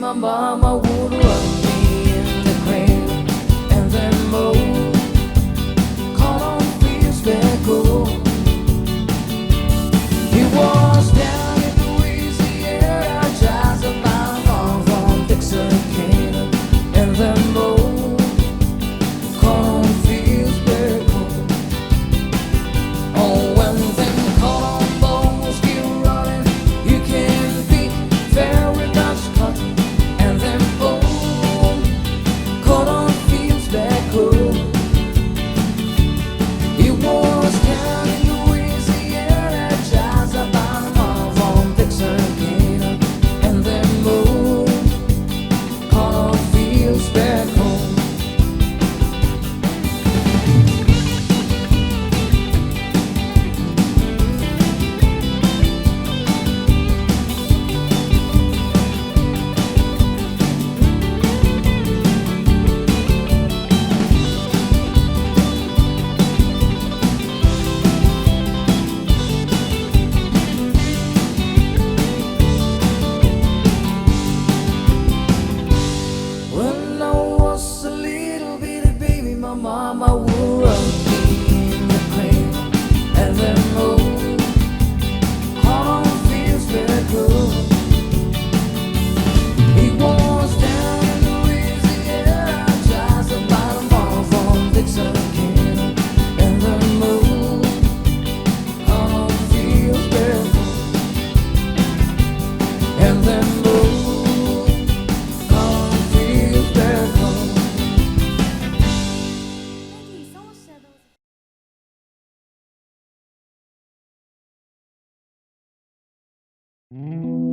my mama would run me in the cradle and then mold. Cotton fields very cool. He was down in Louisiana, just about a mile from Texarkana, and then mold. Cotton fields very cool. Oh, when them cotton balls get running, you can beat very much cotton, and then boom, cotton fields back home. It was down in Louisiana, just about a mile from Texarkana, and then boom, cotton fields back home. When I was a little bitty baby, my mama would run me in the cradle and then move. Cotton fields very cool. It was down in Louisiana, just about a mile from Texarkana, and then move. Cotton fields very cool, and then move. Mm-hmm.